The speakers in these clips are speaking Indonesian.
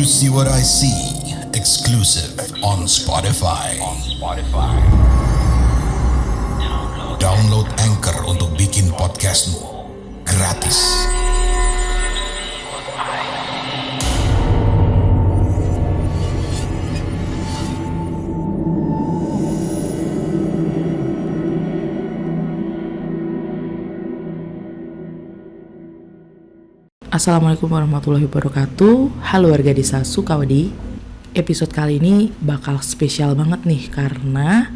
See What I See, exclusive on Spotify. Download Anchor untuk bikin podcastmu gratis. Assalamualaikum warahmatullahi wabarakatuh. Halo warga desa Sukawadi. Episode kali ini bakal spesial banget nih, karena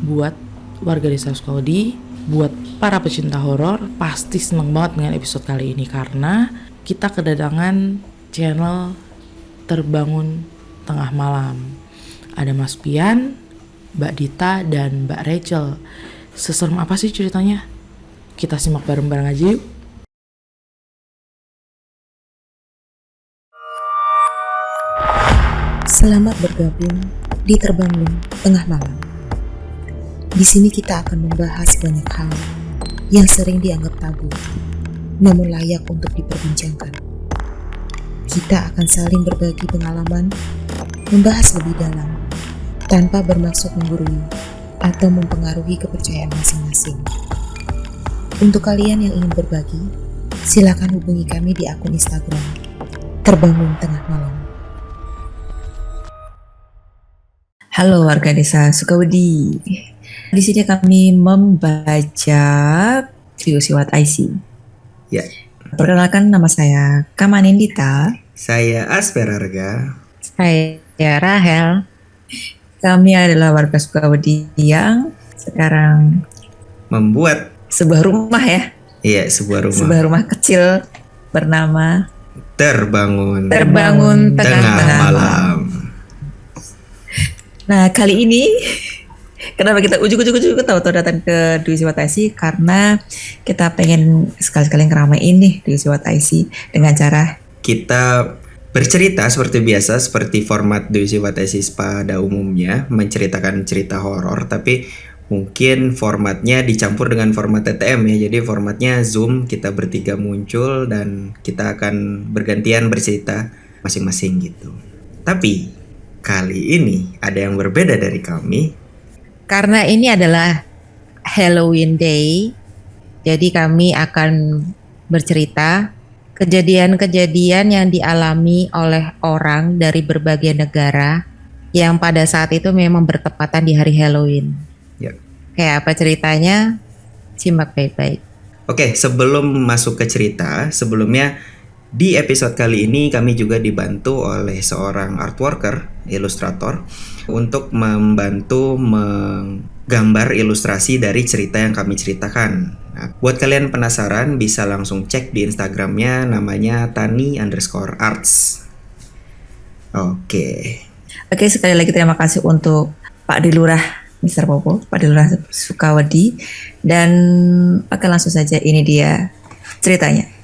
buat warga desa Sukawadi, buat para pecinta horor pasti seneng banget dengan episode kali ini, karena kita kedatangan channel Terbangun Tengah Malam. Ada Mas Pian, Mbak Dita, dan Mbak Rachel. Seserem apa sih ceritanya? Kita simak bareng-bareng aja yuk. Selamat bergabung di Terbangun Tengah Malam. Di sini kita akan membahas banyak hal yang sering dianggap tabu, namun layak untuk diperbincangkan. Kita akan saling berbagi pengalaman, membahas lebih dalam, tanpa bermaksud menggurui atau mempengaruhi kepercayaan masing-masing. Untuk kalian yang ingin berbagi, silakan hubungi kami di akun Instagram Terbangun Tengah Malam. Halo warga desa Sukawadi. Di sini kami membaca Triusi What I See. Ya, Perkenalkan, nama saya Kamanindita. saya Asperarga. Saya Rahel. Kami adalah warga Sukawadi yang sekarang Membuat, sebuah rumah ya. iya, sebuah rumah Sebuah rumah kecil bernama terbangun Tengah malam. Nah, kali ini kenapa kita ujuk-ujuk tahu-tahu datang ke Triusi What I See, karena kita pengen sekali-sekali ngeramein nih Triusi What I See dengan cara Kita bercerita seperti biasa, seperti format Triusi What I See pada umumnya, menceritakan cerita horor, tapi mungkin formatnya dicampur dengan format TTM ya. Jadi formatnya Zoom, kita bertiga muncul dan kita akan bergantian bercerita masing-masing gitu. Tapi kali ini ada yang berbeda dari kami. karena ini adalah Halloween Day, jadi kami akan bercerita kejadian-kejadian yang dialami oleh orang dari berbagai negara yang pada saat itu memang bertepatan di hari Halloween. Ya. Kayak apa ceritanya? Simak baik-baik. Oke, sebelum masuk ke cerita, sebelumnya di episode kali ini kami juga dibantu oleh seorang art worker, ilustrator, untuk membantu menggambar ilustrasi dari cerita yang kami ceritakan. Nah, buat kalian penasaran bisa langsung cek di Instagramnya, namanya tani_arts. Oke. Oke, sekali lagi terima kasih untuk Pak Dilurah Mr. Popo, Pak Dilurah Sukawadi. Dan oke, langsung saja, ini dia ceritanya.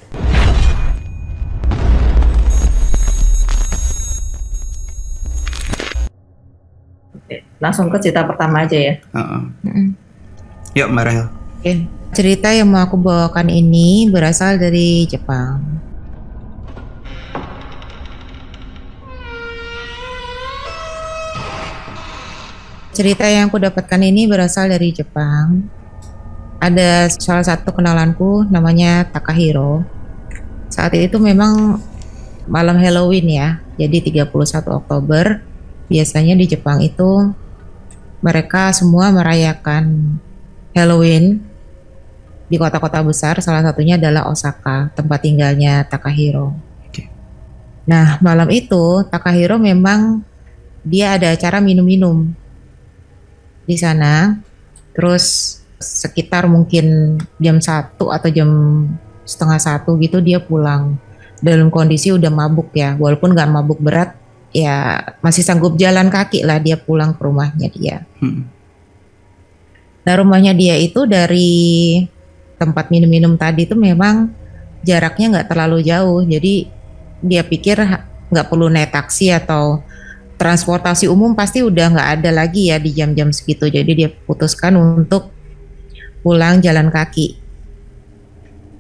Langsung ke cerita pertama aja ya. Yuk Mbak Rahel. Oke. Cerita yang mau aku bawakan ini berasal dari Jepang. Cerita yang aku dapatkan ini berasal dari Jepang. Ada salah satu kenalanku namanya Takahiro. Saat itu memang malam Halloween ya. Jadi 31 Oktober. Biasanya di Jepang itu mereka semua merayakan Halloween di kota-kota besar, salah satunya adalah Osaka, tempat tinggalnya Takahiro. Oke. Nah, malam itu Takahiro memang dia ada acara minum-minum di sana. Terus sekitar mungkin jam 1 atau jam setengah 1 gitu dia pulang. Dalam kondisi udah mabuk ya, walaupun gak mabuk berat, ya masih sanggup jalan kaki lah dia pulang ke rumahnya dia. Nah, rumahnya dia itu dari tempat minum-minum tadi itu memang jaraknya nggak terlalu jauh, jadi dia pikir nggak perlu naik taksi atau transportasi umum, pasti udah nggak ada lagi ya di jam-jam segitu. Jadi dia putuskan untuk pulang jalan kaki.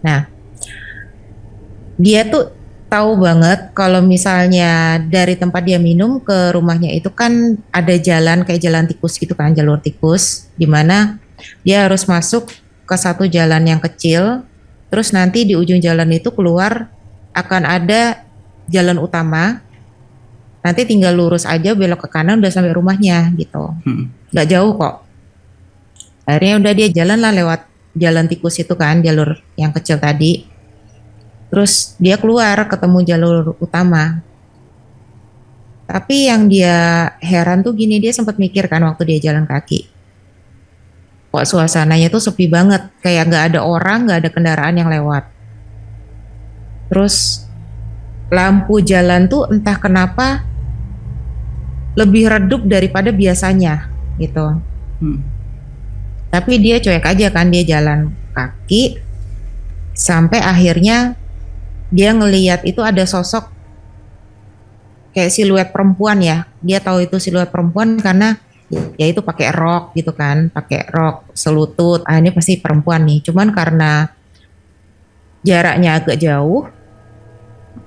Nah, dia tuh tahu banget kalau misalnya dari tempat dia minum ke rumahnya itu kan ada jalan kayak jalan tikus gitu kan, jalur tikus, di mana dia harus masuk ke satu jalan yang kecil, terus nanti di ujung jalan itu keluar akan ada jalan utama, nanti tinggal lurus aja belok ke kanan udah sampai rumahnya gitu, nggak jauh kok. Akhirnya udah dia jalan lah lewat jalan tikus itu kan, jalur yang kecil tadi. Terus dia keluar ketemu jalur utama. Tapi yang dia heran tuh gini, dia sempat mikir kan waktu dia jalan kaki. Kok suasananya tuh sepi banget, kayak nggak ada orang, nggak ada kendaraan yang lewat. Terus lampu jalan tuh entah kenapa lebih redup daripada biasanya gitu. Tapi dia cuek aja kan, dia jalan kaki sampai akhirnya dia ngeliat itu ada sosok kayak siluet perempuan ya. Dia tahu itu siluet perempuan karena ya itu pakai rok gitu kan, pakai rok selutut. Ah ini pasti perempuan nih. Cuman karena jaraknya agak jauh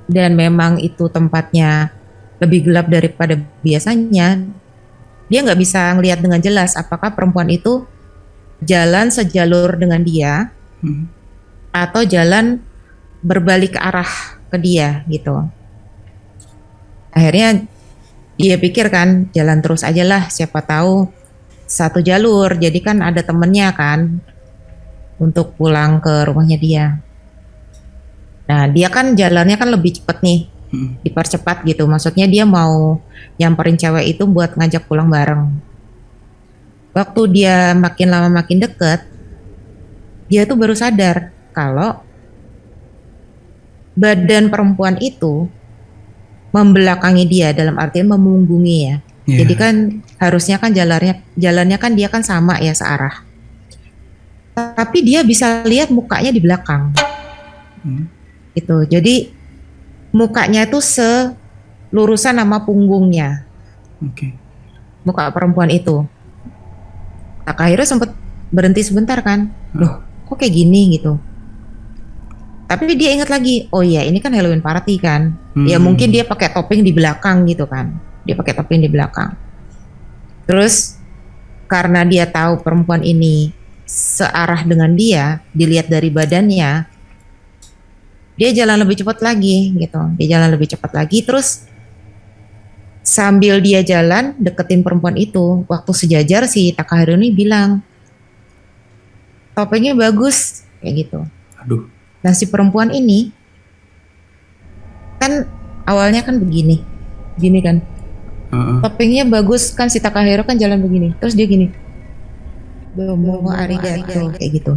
dan memang itu tempatnya lebih gelap daripada biasanya, dia nggak bisa ngelihat dengan jelas apakah perempuan itu jalan sejalur dengan dia atau jalan berbalik ke arah ke dia gitu. Akhirnya dia pikir kan jalan terus aja lah, siapa tahu satu jalur, jadi kan ada temennya kan untuk pulang ke rumahnya dia. Nah dia kan jalannya kan lebih cepet nih, dipercepat gitu, maksudnya dia mau nyamperin cewek itu buat ngajak pulang bareng. Waktu dia makin lama makin deket, dia tuh baru sadar kalau badan perempuan itu membelakangi dia, dalam artian memunggungi ya. Jadi kan harusnya kan jalannya kan dia kan sama ya searah. Tapi dia bisa lihat mukanya di belakang. Gitu. Jadi mukanya itu selurusan sama punggungnya. Muka perempuan itu. Takahiro sempat berhenti sebentar kan. Loh, kok kayak gini gitu. Tapi dia ingat lagi, oh iya ini kan Halloween party kan. Ya mungkin dia pakai topeng di belakang gitu kan. Dia pakai topeng di belakang. Terus karena dia tahu perempuan ini searah dengan dia, dilihat dari badannya, dia jalan lebih cepat lagi gitu. Dia jalan lebih cepat lagi, terus sambil dia jalan deketin perempuan itu, waktu sejajar si Takahiro ini bilang, topengnya bagus kayak gitu. Aduh. Nah si perempuan ini kan awalnya kan begini kan, topengnya bagus kan, si Takahiro kan jalan begini, terus dia gini, domo arigato kayak gitu.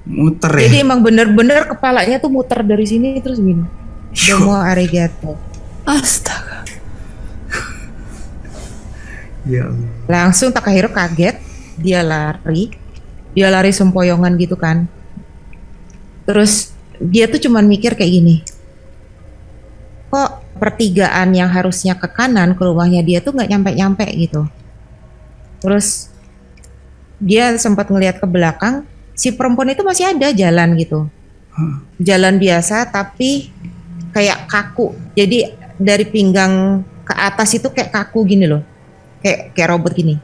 Muter ya. Jadi emang bener-bener kepalanya tuh muter dari sini terus gini, domo arigato. Astaga. Ya Allah. Langsung Takahiro kaget, dia lari sempoyongan gitu kan. Terus dia tuh cuman mikir kayak gini, kok pertigaan yang harusnya ke kanan ke rumahnya dia tuh nggak nyampe gitu. Terus dia sempat ngelihat ke belakang, si perempuan itu masih ada jalan gitu, jalan biasa tapi kayak kaku. Jadi dari pinggang ke atas itu kayak kaku gini loh, kayak robot gini.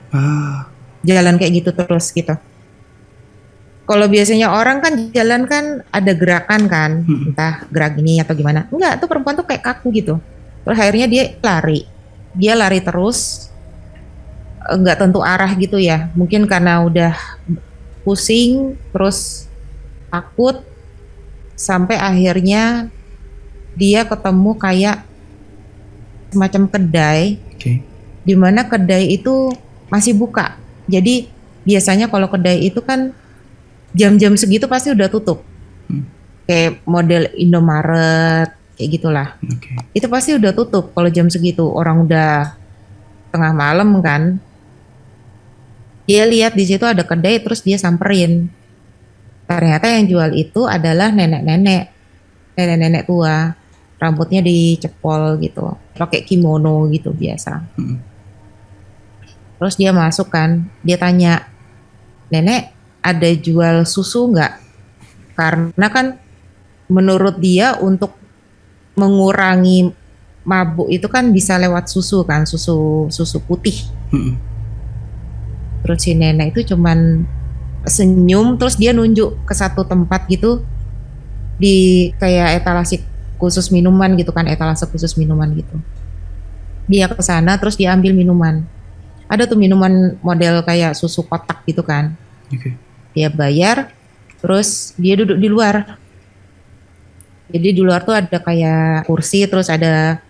Jalan kayak gitu terus gitu. Kalau biasanya orang kan jalan kan ada gerakan kan, entah gerak gini atau gimana. Enggak, tuh perempuan tuh kayak kaku gitu. Terus akhirnya dia lari terus, nggak tentu arah gitu ya. Mungkin karena udah pusing, terus takut, sampai akhirnya dia ketemu kayak semacam kedai, di mana kedai itu masih buka. Jadi biasanya kalau kedai itu kan jam-jam segitu pasti udah tutup. Kayak model Indomaret kayak gitulah. Itu pasti udah tutup kalau jam segitu, orang udah tengah malam kan. Dia lihat di situ ada kedai, terus dia samperin. Ternyata yang jual itu adalah nenek-nenek tua, rambutnya dicepol gitu, pakai kimono gitu biasa. Terus dia masuk kan, dia tanya, "Nenek, ada jual susu nggak?" Karena kan menurut dia untuk mengurangi mabuk itu kan bisa lewat susu kan, susu putih. Terus si nenek itu cuman senyum, terus dia nunjuk ke satu tempat gitu di kayak etalase khusus minuman gitu kan, etalase khusus minuman gitu. Dia ke sana terus dia ambil minuman. Ada tuh minuman model kayak susu kotak gitu kan. Dia bayar, terus dia duduk di luar. Jadi di luar tuh ada kayak kursi, terus ada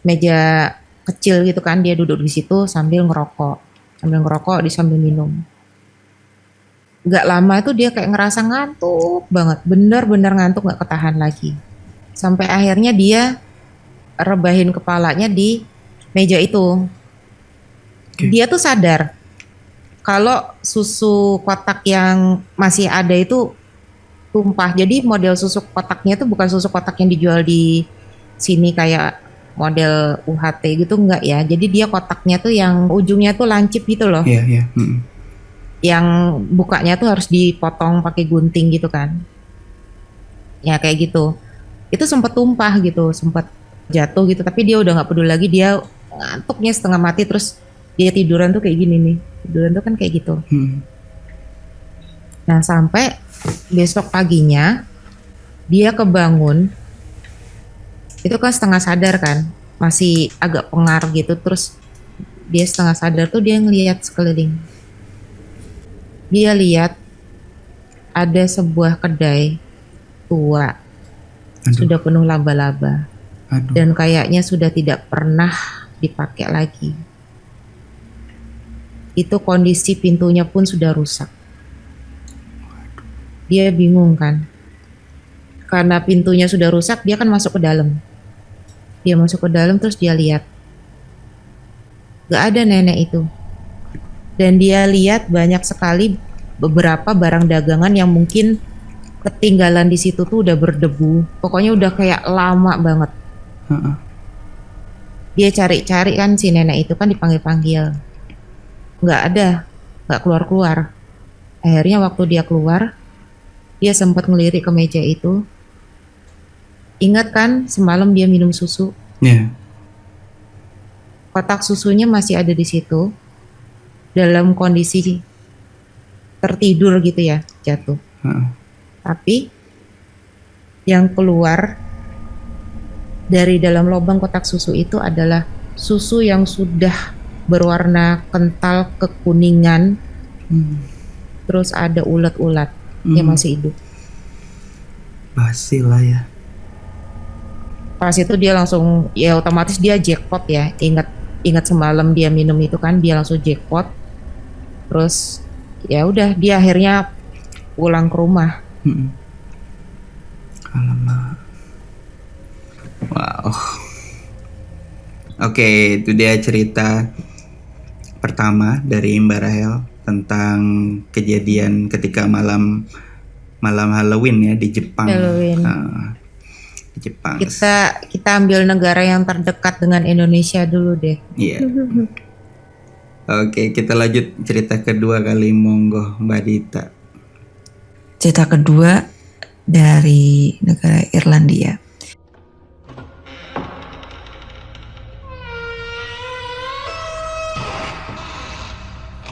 meja kecil gitu kan. Dia duduk di situ sambil ngerokok, dia sambil minum. Gak lama itu dia kayak ngerasa ngantuk banget, bener-bener ngantuk, gak ketahan lagi. Sampai akhirnya dia rebahin kepalanya di meja itu. Dia tuh sadar kalau susu kotak yang masih ada itu tumpah. Jadi model susu kotaknya itu bukan susu kotak yang dijual di sini kayak model UHT gitu, enggak ya. Jadi dia kotaknya tuh yang ujungnya tuh lancip gitu loh. Iya. Yang bukanya tuh harus dipotong pakai gunting gitu kan. Ya kayak gitu. Itu sempat tumpah gitu, sempat jatuh gitu. Tapi dia udah nggak peduli lagi, dia ngantuknya setengah mati, terus dia tiduran tuh kayak gini nih. Tiduran tuh kan kayak gitu. Nah sampai besok paginya dia kebangun, itu kan setengah sadar kan, masih agak pengar gitu. Terus dia setengah sadar tuh dia ngelihat sekeliling. Dia lihat ada sebuah kedai tua, sudah penuh laba-laba, dan kayaknya sudah tidak pernah dipakai lagi. Itu kondisi pintunya pun sudah rusak. Dia bingung kan, karena pintunya sudah rusak, dia kan masuk ke dalam. Dia masuk ke dalam terus dia lihat, gak ada nenek itu. Dan dia lihat banyak sekali beberapa barang dagangan yang mungkin ketinggalan di situ tuh udah berdebu. Pokoknya udah kayak lama banget. Dia cari-cari kan, si nenek itu kan dipanggil-panggil, nggak ada, nggak keluar-keluar. Akhirnya waktu dia keluar, dia sempat ngelirik ke meja itu. Ingat kan semalam dia minum susu? Kotak susunya masih ada di situ, dalam kondisi tertidur gitu ya, jatuh. Tapi yang keluar dari dalam lubang kotak susu itu adalah susu yang sudah berwarna kental kekuningan. Terus ada ulat-ulat yang masih hidup. Basi lah ya. Pas itu dia langsung, ya otomatis dia jackpot ya. Ingat semalam dia minum itu kan, dia langsung jackpot. Terus ya udah, dia akhirnya pulang ke rumah. Alamak. Wow. Oke, itu dia cerita pertama dari Mbak Rahel tentang kejadian ketika malam Halloween ya di Jepang. Di Jepang. Kita ambil negara yang terdekat dengan Indonesia dulu deh. Iya. Oke, kita lanjut cerita kedua kali, monggo Mbak Dita. Cerita kedua dari negara Irlandia.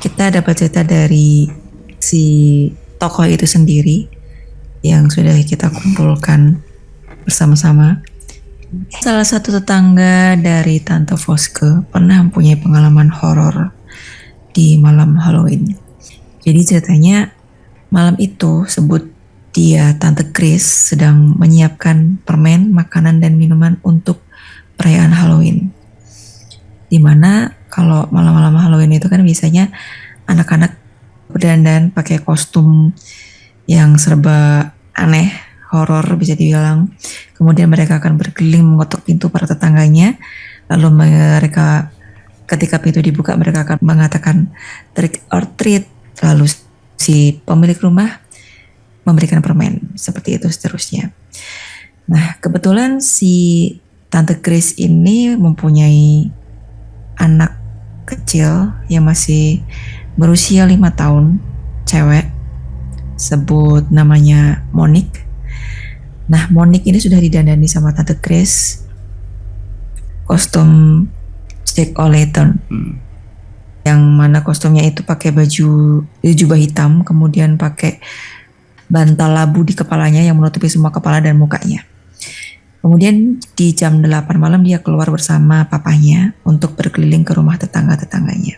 Kita dapat cerita dari si tokoh itu sendiri yang sudah kita kumpulkan bersama-sama. Salah satu tetangga dari Tante Voske pernah mempunyai pengalaman horor di malam Halloween. Jadi ceritanya malam itu, sebut dia Tante Chris sedang menyiapkan permen, makanan dan minuman untuk perayaan Halloween. Dimana kalau malam-malam Halloween itu kan biasanya anak-anak berdandan pakai kostum yang serba aneh, horor bisa dibilang. Kemudian mereka akan berkeliling mengetuk pintu para tetangganya. Lalu mereka, ketika pintu dibuka, mereka akan mengatakan trick or treat. Lalu si pemilik rumah memberikan permen, seperti itu seterusnya. Nah, kebetulan si Tante Chris ini mempunyai anak kecil yang masih berusia 5 tahun, cewek, sebut namanya Monique. Nah, Monique ini sudah didandani sama Tante Grace, kostum Jack O'Lantern, yang mana kostumnya itu pakai jubah hitam, kemudian pakai bantal labu di kepalanya yang menutupi semua kepala dan mukanya. Kemudian di jam 8 malam dia keluar bersama papanya untuk berkeliling ke rumah tetangga-tetangganya.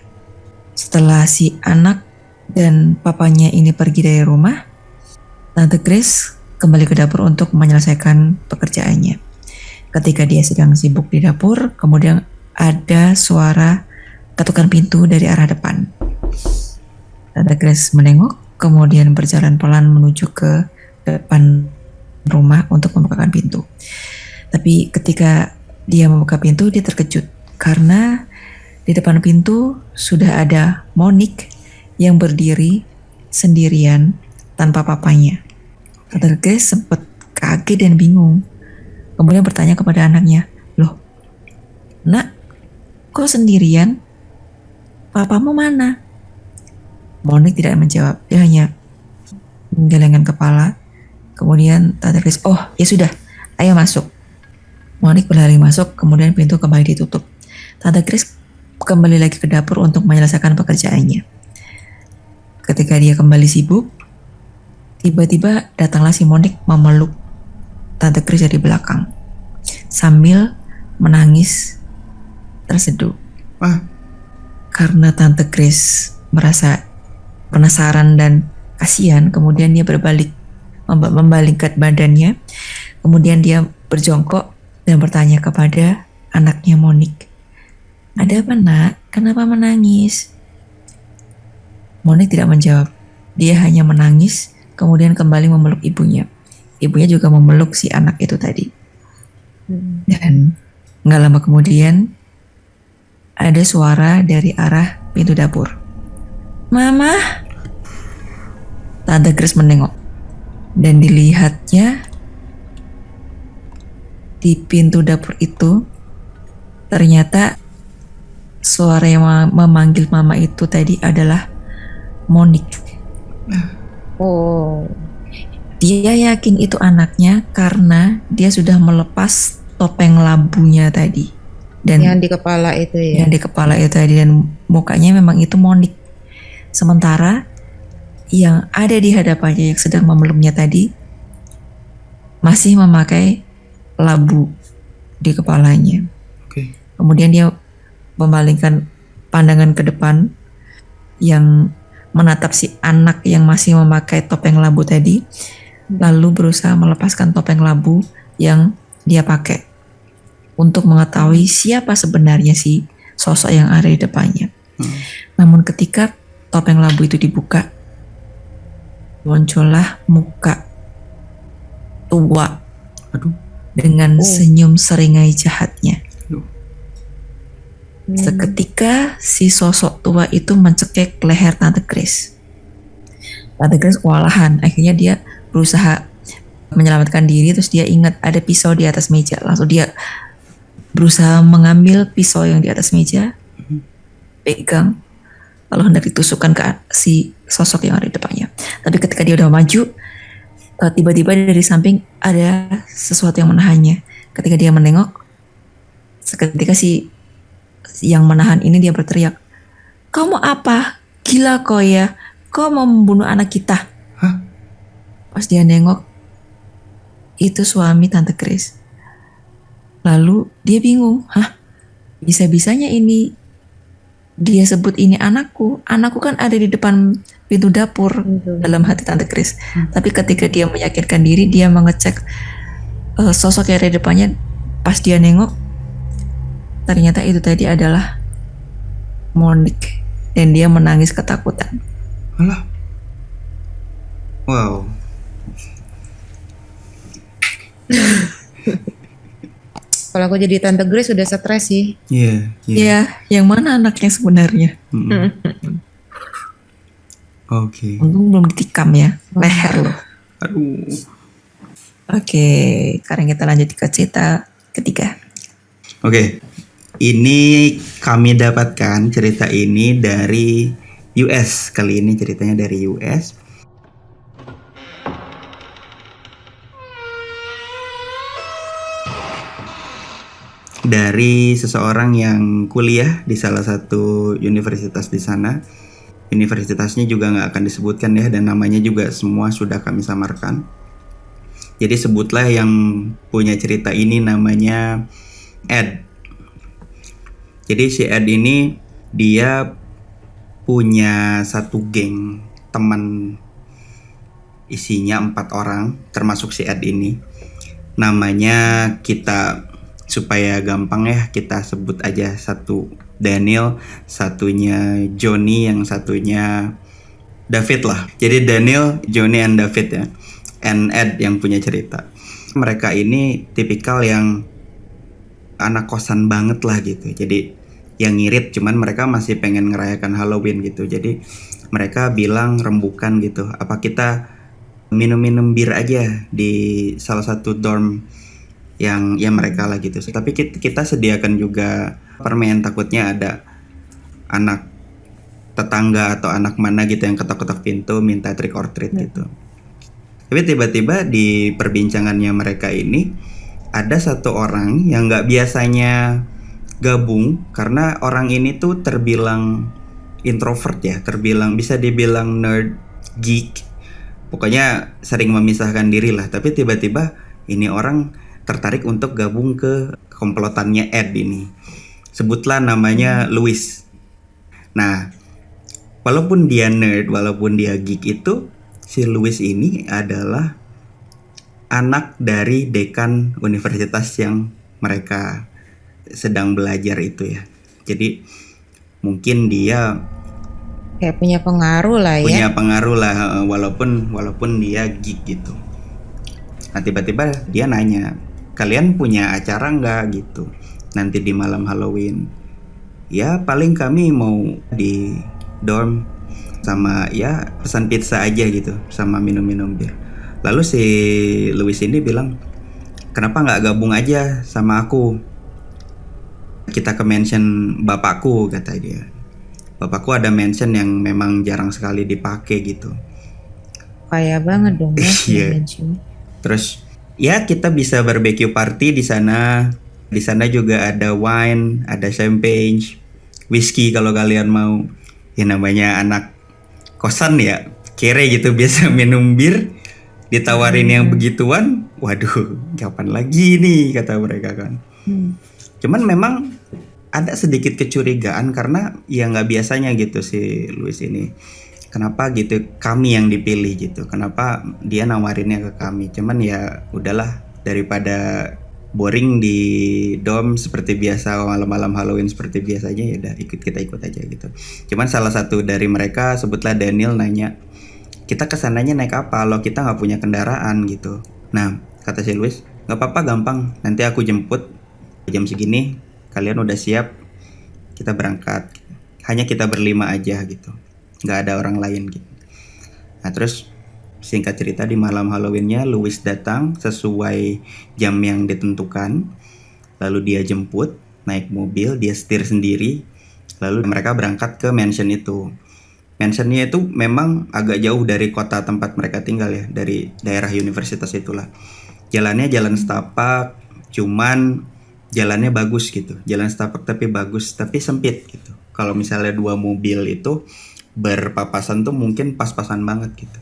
Setelah si anak dan papanya ini pergi dari rumah, Tante Grace kembali ke dapur untuk menyelesaikan pekerjaannya. Ketika dia sedang sibuk di dapur, kemudian ada suara ketukan pintu dari arah depan. Tante Grace menengok, kemudian berjalan pelan menuju ke depan rumah untuk membukakan pintu. Tapi ketika dia membuka pintu, dia terkejut karena di depan pintu sudah ada Monique yang berdiri sendirian tanpa papanya. Tante Grace sempat kaget dan bingung. Kemudian bertanya kepada anaknya, "Loh, Nak, kok sendirian? Papamu mana?" Monique tidak menjawab, dia hanya menggelengkan kepala. Kemudian Tante Grace, "Oh ya sudah, ayo masuk." Monique berlari masuk, kemudian pintu kembali ditutup. Tante Grace kembali lagi ke dapur untuk menyelesaikan pekerjaannya. Ketika dia kembali sibuk, tiba-tiba datanglah si Monique memeluk Tante Grace dari belakang sambil menangis terseduh. Karena Tante Grace merasa penasaran dan kasihan, kemudian dia membalikkan badannya, kemudian dia berjongkok dan bertanya kepada anaknya Monique, "Ada apa, Nak? Kenapa menangis?" Monique tidak menjawab. Dia hanya menangis, kemudian kembali memeluk ibunya. Ibunya juga memeluk si anak itu tadi. Dan gak lama kemudian ada suara dari arah pintu dapur. "Mama!" Tante Grace menengok dan dilihatnya di pintu dapur itu ternyata suara yang memanggil mama itu tadi adalah Monique. Oh, Dia yakin itu anaknya karena dia sudah melepas topeng labunya tadi. Dan yang di kepala itu ya. yang di kepala itu tadi, dan mukanya memang itu Monique. Sementara yang ada di hadapannya yang sedang memeluknya tadi masih memakai labu di kepalanya. Kemudian dia memalingkan pandangan ke depan yang menatap si anak yang masih memakai topeng labu tadi, lalu berusaha melepaskan topeng labu yang dia pakai untuk mengetahui siapa sebenarnya si sosok yang ada di depannya. Namun ketika topeng labu itu dibuka, muncullah muka tua dengan senyum seringai jahatnya. Seketika si sosok tua itu mencekik leher Tante Grace. Tante Grace kewalahan, akhirnya dia berusaha menyelamatkan diri, terus dia ingat ada pisau di atas meja, langsung dia berusaha mengambil pisau yang di atas meja, pegang, lalu hendak ditusukkan ke si sosok yang ada di depannya. Tapi ketika dia udah maju, tiba-tiba dari samping ada sesuatu yang menahannya. Ketika dia menengok, seketika si yang menahan ini dia berteriak, "Kau mau apa? Gila kau ya? Kau mau membunuh anak kita?" Pas dia nengok, itu suami Tante Grace. Lalu dia bingung, bisa-bisanya ini dia sebut ini anakku kan ada di depan pintu dapur. Dalam hati Tante Grace. Tapi ketika dia meyakinkan diri, dia mengecek sosok yang ada di depannya. Pas dia nengok, ternyata itu tadi adalah Monique, dan dia menangis ketakutan. Alah. Wow. Kalau aku jadi Tante Grace sudah stres sih. Iya, yang mana anaknya sebenarnya? Oke. Untung belum ditikam ya, leher loh. Aduh. Oke, sekarang kita lanjut ke cerita ketiga. Oke. Ini kami dapatkan cerita ini dari US. Kali ini ceritanya dari US. dari seseorang yang kuliah di salah satu universitas di sana. Universitasnya juga nggak akan disebutkan ya, dan namanya juga semua sudah kami samarkan. Jadi sebutlah yang punya cerita ini namanya Ed. Jadi si Ed ini dia punya satu geng teman, isinya 4 orang, termasuk si Ed ini. Namanya kita, supaya gampang ya, kita sebut aja satu Daniel, satunya Johnny, yang satunya David lah. Jadi Daniel, Johnny, and David ya. And Ed yang punya cerita. Mereka ini tipikal yang anak kosan banget lah gitu. Jadi yang ngirit, cuman mereka masih pengen ngerayakan Halloween gitu. Jadi mereka bilang rembukan gitu, apa kita minum-minum bir aja di salah satu dorm yang ya mereka lah gitu. Tapi kita sediakan juga permen, takutnya ada anak tetangga atau anak mana gitu yang ketok-ketok pintu minta trick or treat gitu. Tapi tiba-tiba di perbincangannya mereka ini ada satu orang yang nggak biasanya gabung, karena orang ini tuh terbilang introvert ya, terbilang bisa dibilang nerd, geek, pokoknya sering memisahkan diri lah. Tapi tiba-tiba ini orang tertarik untuk gabung ke komplotannya Ed ini. Sebutlah namanya Louis. Nah, walaupun dia nerd, walaupun dia geek itu, si Louis ini adalah anak dari dekan universitas yang mereka sedang belajar itu ya. Jadi mungkin dia Kayak punya pengaruh lah ya. punya pengaruh lah, walaupun dia geek gitu. Nah tiba-tiba dia nanya, kalian punya acara nggak gitu nanti di malam Halloween? Ya paling kami mau di dorm sama ya pesan pizza aja gitu, sama minum-minum bir. Lalu si Louis ini bilang, kenapa nggak gabung aja sama aku? Kita ke mansion bapakku, kata dia. Bapakku ada mansion yang memang jarang sekali dipakai gitu. Kaya banget dong ya. Iya. Mansion. Terus ya kita bisa barbecue party di sana. Di sana juga ada wine, ada champagne, whiskey kalau kalian mau. Ya namanya anak kosan ya, kere gitu, biasa minum bir, ditawarin yang begituan. Waduh, kapan lagi nih, kata mereka kan. Cuman memang ada sedikit kecurigaan karena ya nggak biasanya gitu si Louis ini. Kenapa gitu kami yang dipilih gitu? Kenapa dia nawarinnya ke kami? Cuman ya udahlah, daripada boring di dorm seperti biasa malam-malam Halloween seperti biasanya, ya udah kita ikut aja gitu. Cuman salah satu dari mereka, sebutlah Daniel, nanya, kita kesananya naik apa? Lo kita nggak punya kendaraan gitu. Nah kata si Louis, nggak apa-apa, gampang. Nanti aku jemput jam segini. Kalian udah siap? Kita berangkat. Hanya kita berlima aja gitu. Nggak ada orang lain gitu. Nah terus singkat cerita, di malam Halloweennya Louis datang sesuai jam yang ditentukan. Lalu dia jemput, naik mobil, dia setir sendiri. Lalu mereka berangkat ke mansion itu. Mansionnya itu memang agak jauh dari kota tempat mereka tinggal ya, dari daerah universitas itulah. Jalannya jalan setapak, cuman jalannya bagus gitu. Jalan setapak tapi bagus, tapi sempit gitu. Kalau misalnya 2 mobil itu berpapasan tuh mungkin pas-pasan banget gitu.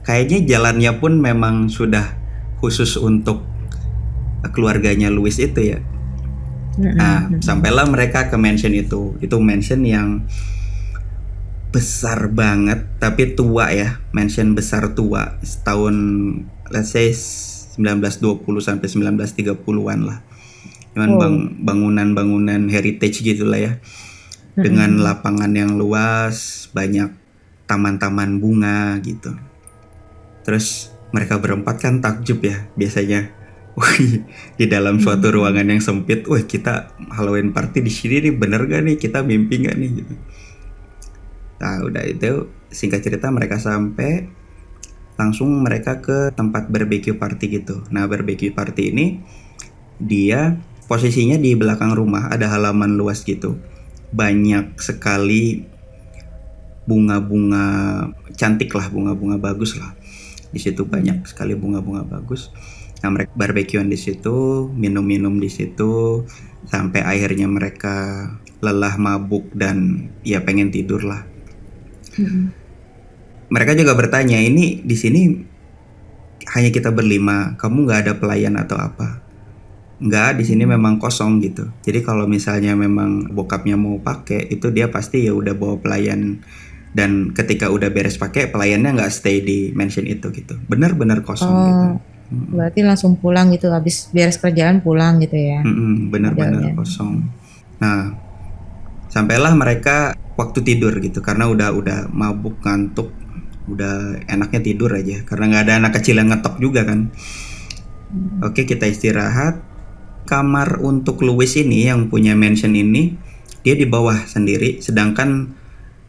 Kayaknya jalannya pun memang sudah khusus untuk keluarganya Louis itu ya. Nah, sampailah mereka ke mansion itu. Itu mansion yang besar banget tapi tua ya. Mansion besar tua, tahun let's say 1920 sampai 1930-an lah. Cuman bangunan-bangunan heritage gitulah ya. Dengan lapangan yang luas, banyak taman-taman bunga gitu. Terus mereka berempat kan takjub ya biasanya. Wih, di dalam suatu ruangan yang sempit, wih kita Halloween party di sini nih, bener gak nih, kita mimpi gak nih gitu. Nah udah itu, singkat cerita mereka sampai, langsung mereka ke tempat barbecue party gitu. Nah barbecue party ini dia posisinya di belakang rumah, ada halaman luas gitu. Banyak sekali bunga-bunga cantik lah, bunga-bunga bagus lah. Di situ banyak sekali bunga-bunga bagus. Nah, mereka barbekyuan di situ, minum-minum di situ, sampai akhirnya mereka lelah, mabuk, dan ya pengen tidur lah. Mereka juga bertanya, ini di sini hanya kita berlima, kamu nggak ada pelayan atau apa? Nggak, di sini memang kosong gitu. Jadi kalau misalnya memang bokapnya mau pakai, itu dia pasti ya udah bawa pelayan. Dan ketika udah beres pakai, pelayannya nggak stay di mansion itu gitu. Benar-benar kosong gitu. Berarti langsung pulang gitu, habis beres kerjaan pulang gitu ya. Benar-benar Modelnya. kosong. Nah, sampailah mereka waktu tidur gitu, karena udah mabuk, ngantuk, udah enaknya tidur aja, karena nggak ada anak kecil yang ngetok juga kan. Oke, kita istirahat. Kamar untuk Louis ini yang punya mansion ini, dia di bawah sendiri, sedangkan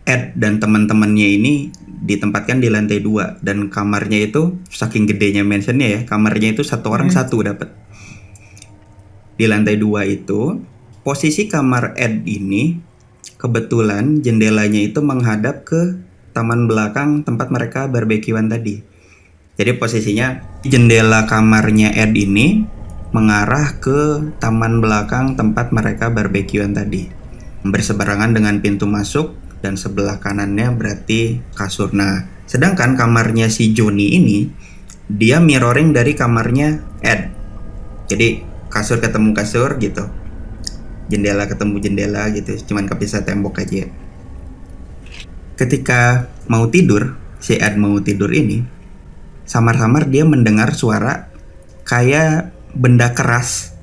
Ed dan teman-temannya ini ditempatkan di lantai 2. Dan kamarnya itu saking gedenya mansionnya ya, kamarnya itu satu orang satu dapat. Di lantai 2 itu posisi kamar Ed ini kebetulan jendelanya itu menghadap ke taman belakang tempat mereka barbekyuan tadi. Jadi posisinya jendela kamarnya Ed ini mengarah ke taman belakang tempat mereka barbekyuan tadi, berseberangan dengan pintu masuk. Dan sebelah kanannya berarti kasur. Nah, sedangkan kamarnya si Johnny ini, dia mirroring dari kamarnya Ed. Jadi kasur ketemu kasur gitu, jendela ketemu jendela gitu, cuman kepisah tembok aja. Ketika mau tidur, si Ed mau tidur ini, samar-samar dia mendengar suara kayak benda keras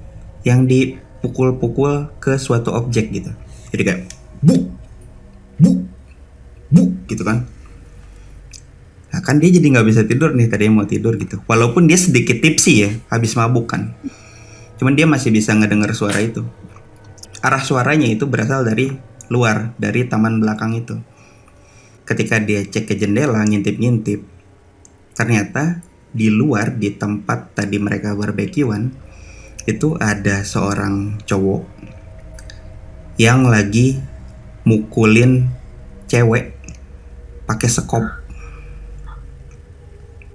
yang dipukul-pukul ke suatu objek gitu. Jadi kayak buk gitu kan. Nah kan dia jadi nggak bisa tidur nih, tadinya mau tidur gitu. Walaupun dia sedikit tipsy ya, habis mabuk kan. Cuman dia masih bisa ngedengar suara itu. Arah suaranya itu berasal dari luar, dari taman belakang itu. Ketika dia cek ke jendela, ngintip-ngintip, ternyata di luar, di tempat tadi mereka barbekyuan, itu ada seorang cowok yang lagi mukulin cewek pakai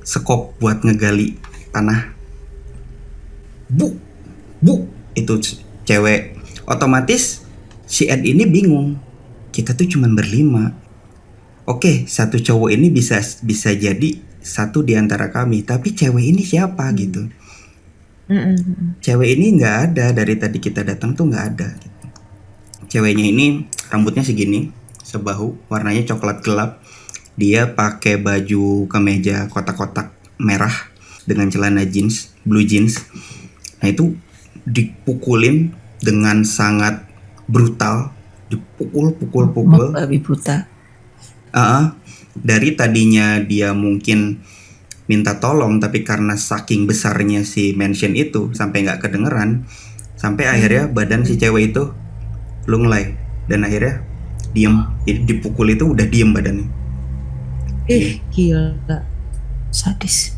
sekop buat ngegali tanah. Bu itu cewek. Otomatis si Ed ini bingung, kita tuh cuman berlima. Oke, satu cowok ini bisa jadi satu di antara kami, tapi cewek ini siapa gitu. Cewek ini nggak ada, dari tadi kita datang tuh nggak ada gitu. Ceweknya ini rambutnya segini, sebahu, warnanya coklat gelap. Dia pakai baju kemeja kotak-kotak merah dengan celana jeans, blue jeans. Nah itu dipukulin dengan sangat brutal, dipukul. Babi buta. Dari tadinya dia mungkin minta tolong, tapi karena saking besarnya si mansion itu sampai nggak kedengeran, sampai akhirnya badan si cewek itu lunglai dan akhirnya diem. Jadi dipukul itu udah diem badannya. Gila. Sadis.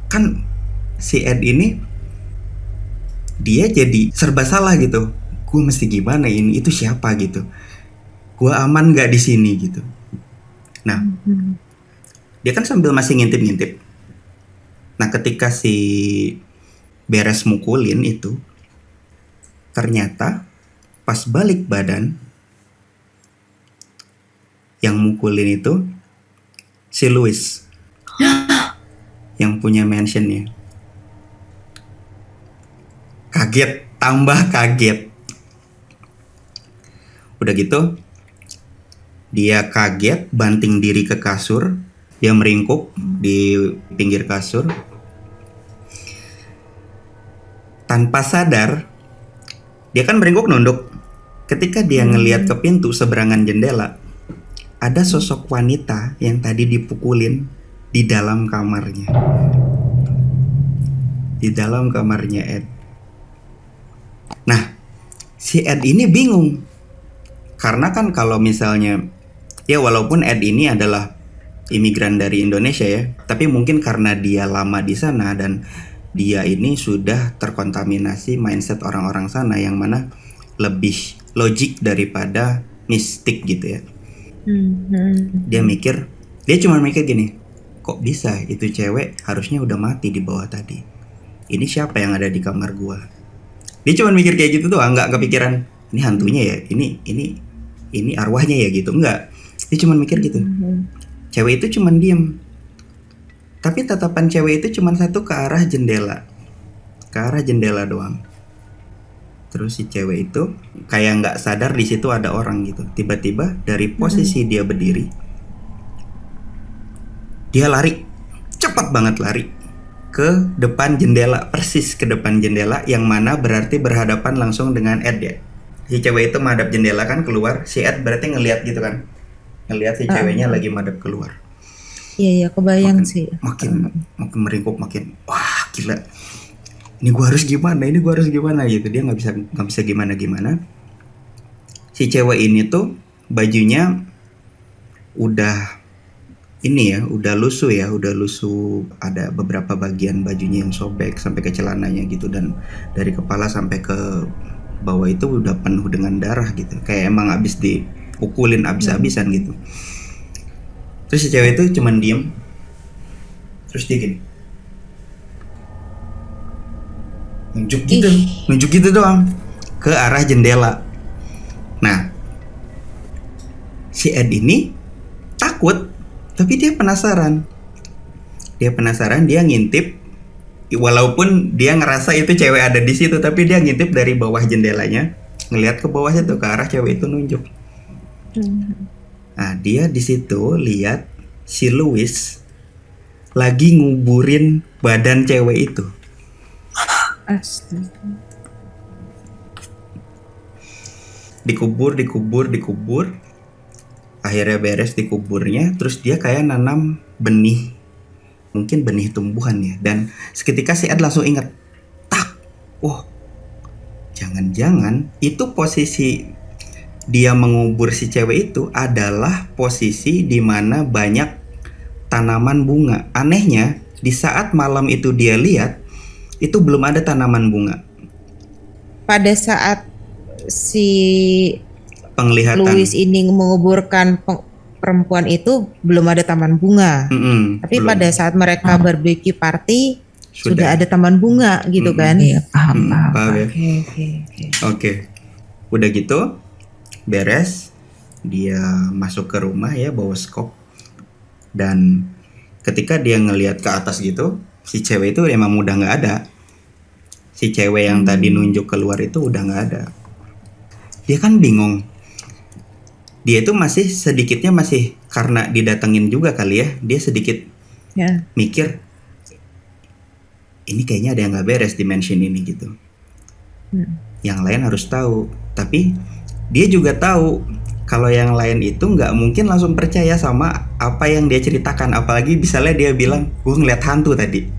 Kan si Ed ini dia jadi serba salah gitu. Gue mesti gimana ini? Itu siapa gitu? Gue aman nggak di sini gitu? Nah, dia kan sambil masih ngintip-ngintip. Nah, ketika si beres mukulin itu, ternyata pas balik badan, yang mukulin itu si Louis yang punya mansionnya. Kaget, tambah kaget. Udah gitu, dia kaget, banting diri ke kasur. Dia meringkuk di pinggir kasur. Tanpa sadar, dia kan meringkuk nunduk. Ketika dia ngelihat ke pintu seberangan jendela, ada sosok wanita yang tadi dipukulin di dalam kamarnya. Di dalam kamarnya Ed. Nah, si Ed ini bingung. Karena kan kalau misalnya, ya walaupun Ed ini adalah imigran dari Indonesia ya, tapi mungkin karena dia lama di sana dan dia ini sudah terkontaminasi mindset orang-orang sana yang mana lebih logik daripada mistik gitu ya. Dia cuma mikir gini, kok bisa itu cewek harusnya udah mati di bawah tadi. ini siapa yang ada di kamar gua. Dia cuma mikir kayak gitu doang, nggak kepikiran ini hantunya ya, ini arwahnya ya gitu, enggak. Dia cuma mikir gitu. Cewek itu cuma diem, tapi tatapan cewek itu cuma satu ke arah jendela doang. Terus si cewek itu kayak nggak sadar di situ ada orang gitu. Tiba-tiba dari posisi dia berdiri, dia lari, cepat banget lari ke depan jendela, persis ke depan jendela, yang mana berarti berhadapan langsung dengan Ed ya. Si cewek itu madep jendela kan keluar, si Ed berarti ngelihat gitu kan, ngelihat si ceweknya lagi madep keluar. Iya kebayang sih. Makin meringkuk, makin wah gila. Ini gua harus gimana gitu. Dia nggak bisa gimana. Si cewek ini tuh bajunya udah lusuh, ada beberapa bagian bajunya yang sobek sampai ke celananya gitu, dan dari kepala sampai ke bawah itu udah penuh dengan darah gitu, kayak emang abis dipukulin abis-abisan gitu. Terus si cewek itu cuman diem, terus dia gini, nunjuk gitu doang ke arah jendela. Nah, si Ed ini takut, tapi dia penasaran, dia ngintip, walaupun dia ngerasa itu cewek ada di situ, tapi dia ngintip dari bawah jendelanya, ngelihat ke bawah situ ke arah cewek itu nunjuk. Nah, dia di situ lihat si Louis lagi nguburin badan cewek itu. Astaga. Dikubur. Akhirnya beres dikuburnya, terus dia kayak nanam benih, mungkin benih tumbuhan ya. Dan seketika si Ed langsung ingat, jangan-jangan itu posisi dia mengubur si cewek itu adalah posisi di mana banyak tanaman bunga. Anehnya, di saat malam itu dia lihat, itu belum ada tanaman bunga. Pada saat si Penglihatan Louis ini menguburkan perempuan itu belum ada taman bunga. Tapi belum. pada saat mereka barbecue party sudah ada taman bunga gitu kan? Iya, paham. ya? Oke. Udah gitu beres, dia masuk ke rumah ya bawa skop, dan ketika dia ngelihat ke atas gitu, si cewek itu emang udah nggak ada. Si cewek yang tadi nunjuk keluar itu udah nggak ada. Dia kan bingung. Dia itu masih karena didatengin juga kali ya, dia sedikit mikir, ini kayaknya ada yang nggak beres di mansion ini gitu. Yang lain harus tahu, tapi dia juga tahu kalau yang lain itu nggak mungkin langsung percaya sama apa yang dia ceritakan, apalagi misalnya dia bilang gue ngeliat hantu tadi,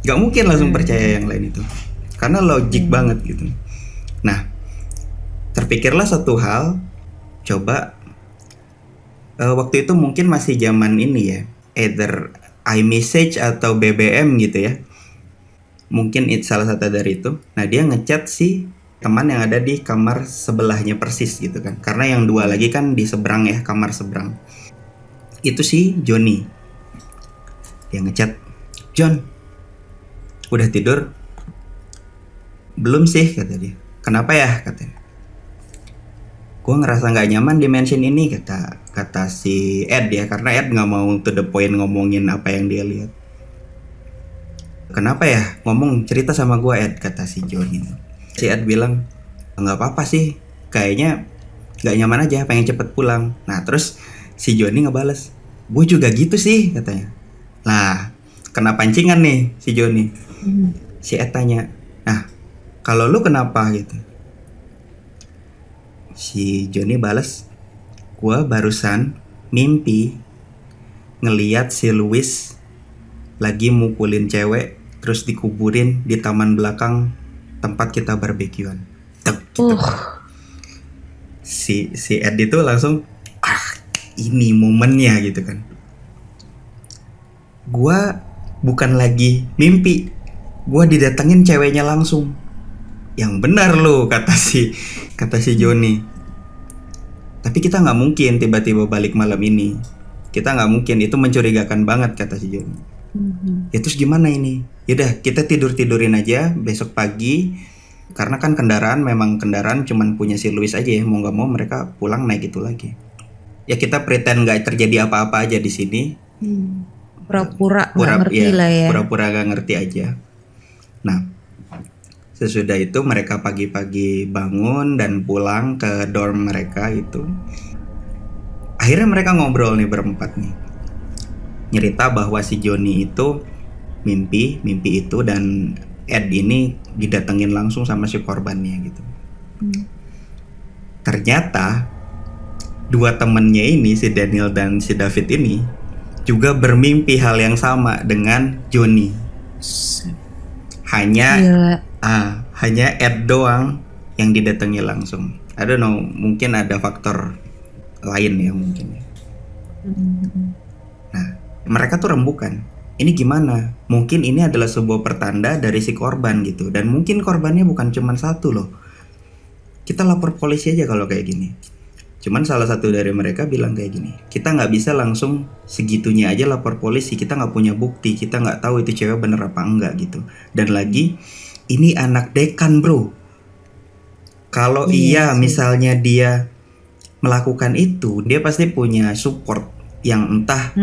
nggak mungkin langsung percaya yang lain itu, karena logik banget gitu. Nah, terpikirlah satu hal, coba waktu itu mungkin masih zaman ini ya, either iMessage atau BBM gitu ya, mungkin salah satu dari itu. Nah, dia ngechat si teman yang ada di kamar sebelahnya persis gitu kan, karena yang dua lagi kan di seberang ya, kamar seberang. Itu si Johnny. Dia ngechat, John, udah tidur? Belum sih, kata dia. Kenapa ya, katanya. Gue ngerasa nggak nyaman di mansion ini, kata si Ed ya, karena Ed nggak mau to the point ngomongin apa yang dia lihat. Kenapa ya, ngomong cerita sama gue Ed, kata si Johnny. Si Ed bilang, nggak apa-apa sih, kayaknya nggak nyaman aja, pengen cepet pulang. Nah, terus si Johnny ngebales, gue juga gitu sih, katanya. Nah, kena pancingan nih si Johnny. Si Ed tanya, nah kalau lu kenapa gitu? Si Johnny balas, gue barusan mimpi ngeliat si Louis lagi mukulin cewek, terus dikuburin di taman belakang tempat kita barbekyuan. Gitu. Si Ed itu langsung, ini momennya gitu kan. Gua bukan lagi mimpi, gua didatengin ceweknya langsung. Yang benar lo, kata si Johnny. Tapi kita nggak mungkin tiba-tiba balik malam ini. Kita nggak mungkin, itu mencurigakan banget, kata si Johnny. Ya terus gimana ini? Yaudah kita tidurin aja besok pagi. Karena kan kendaraan cuman punya si Louis aja ya. Mau nggak mau mereka pulang naik itu lagi. Ya kita pretend nggak terjadi apa-apa aja di sini. Pura-pura nggak ngerti ya, lah ya. Pura-pura nggak ngerti aja. Nah, sesudah itu mereka pagi-pagi bangun dan pulang ke dorm mereka itu. Akhirnya mereka ngobrol nih berempat nih. Nyerita bahwa si Johnny itu mimpi itu dan Ed ini didatengin langsung sama si korbannya gitu. Ternyata dua temennya ini, si Daniel dan si David ini juga bermimpi hal yang sama dengan Johnny. Hanya Ed doang yang didatangi langsung. I don't know, mungkin ada faktor lain ya mungkin. Nah, mereka tuh rembukan. Ini gimana? Mungkin ini adalah sebuah pertanda dari si korban gitu. Dan mungkin korbannya bukan cuma satu loh. Kita lapor polisi aja kalau kayak gini. Cuman salah satu dari mereka bilang kayak gini, kita nggak bisa langsung segitunya aja lapor polisi, kita nggak punya bukti, kita nggak tahu itu cewek bener apa enggak gitu. Dan lagi, ini anak dekan bro. Kalau misalnya dia melakukan itu, dia pasti punya support yang entah,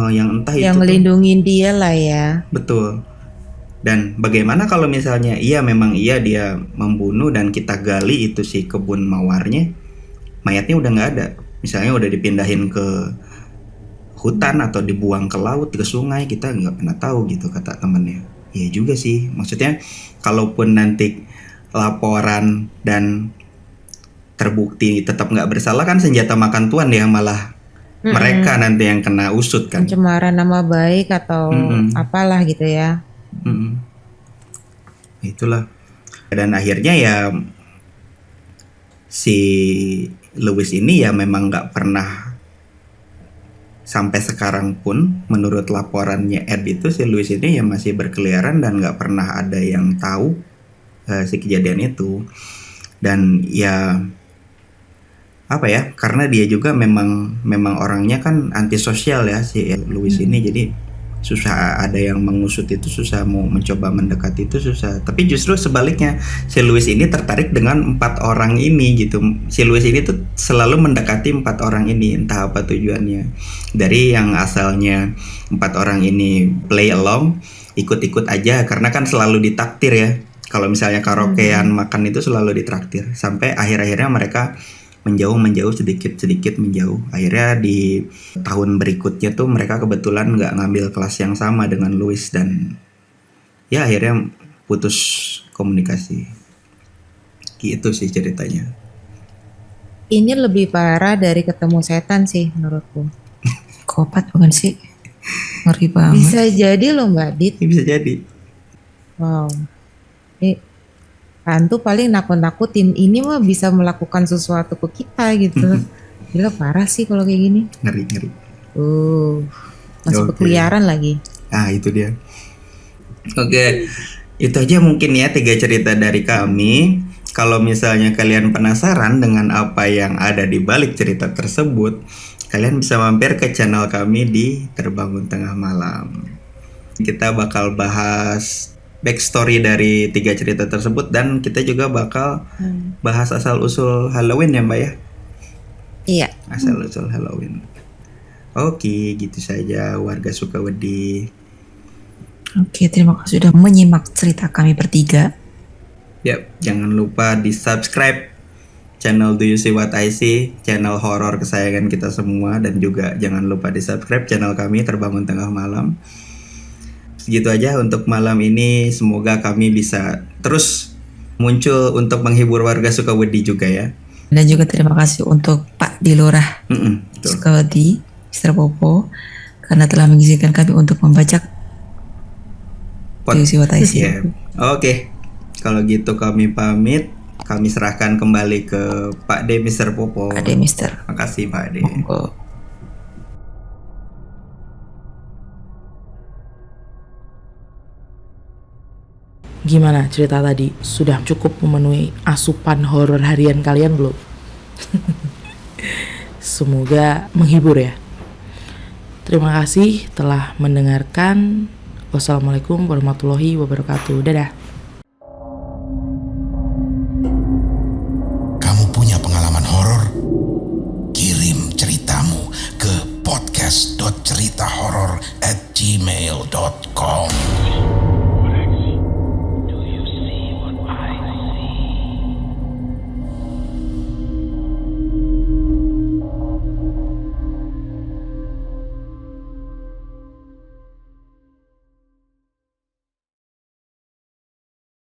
yang itu ngelindungin dia lah ya. Betul. Dan bagaimana kalau misalnya memang dia membunuh dan kita gali itu si kebun mawarnya, mayatnya udah nggak ada, misalnya udah dipindahin ke hutan atau dibuang ke laut, ke sungai, kita nggak pernah tahu gitu kata temennya. Iya juga sih, maksudnya kalaupun nanti laporan dan terbukti tetap nggak bersalah kan senjata makan tuan ya, malah mereka nanti yang kena usut kan, pencemaran nama baik atau apalah gitu ya. Itulah. Dan akhirnya ya si Louis ini ya memang nggak pernah, sampai sekarang pun menurut laporannya Ed itu, si Louis ini ya masih berkeliaran dan nggak pernah ada yang tahu si kejadian itu. Dan ya apa ya, karena dia juga memang orangnya kan antisosial ya si Louis ini, jadi susah ada yang mengusut itu, susah mau mencoba mendekat itu susah. Tapi justru sebaliknya, si Louis ini tertarik dengan 4 orang ini gitu. Si Louis ini tuh selalu mendekati 4 orang ini, entah apa tujuannya. Dari yang asalnya 4 orang ini play along, ikut-ikut aja karena kan selalu ditaktir ya. Kalau misalnya karaokean makan itu selalu ditraktir. Sampai akhir-akhirnya mereka menjauh sedikit menjauh. Akhirnya di tahun berikutnya tuh mereka kebetulan nggak ngambil kelas yang sama dengan Louis dan ya akhirnya putus komunikasi. Gitu sih ceritanya. Ini lebih parah dari ketemu setan sih menurutku. Kopat bukan sih? Ngeri banget. Bisa jadi loh Mbak Dit. Bisa jadi. Wow. Ini hantu paling nakut-nakutin, ini mah bisa melakukan sesuatu ke kita gitu. Gila parah sih kalau kayak gini. Ngeri. Masih berkeliaran lagi. Itu dia. Oke. Itu aja mungkin ya 3 cerita dari kami. Kalau misalnya kalian penasaran dengan apa yang ada di balik cerita tersebut, kalian bisa mampir ke channel kami di Terbangun Tengah Malam. Kita bakal bahas backstory dari 3 cerita tersebut dan kita juga bakal bahas asal-usul Halloween ya Mbak ya? Iya. Asal-usul Halloween. Oke, gitu saja warga Sukawedi. Oke, terima kasih sudah menyimak cerita kami bertiga. Yap, jangan lupa di subscribe channel Do You See What I See, channel horor kesayangan kita semua, dan juga jangan lupa di subscribe channel kami Terbangun Tengah Malam. Segitu aja untuk malam ini, semoga kami bisa terus muncul untuk menghibur warga Sukawedi juga ya. Dan juga terima kasih untuk Pak di Lurah Sukawedi, Mr. Popo, karena telah mengizinkan kami untuk membaca puisi What I See. Yeah. Oke, kalau gitu kami pamit. Kami serahkan kembali ke Pak D, Mr. Popo. Pak D, Mr. Makasih Pak D. Monggo. Gimana cerita tadi? Sudah cukup memenuhi asupan horor harian kalian belum? Semoga menghibur ya. Terima kasih telah mendengarkan. Wassalamualaikum warahmatullahi wabarakatuh. Dadah. Kamu punya pengalaman horor? Kirim ceritamu ke podcast.ceritahoror@gmail.com.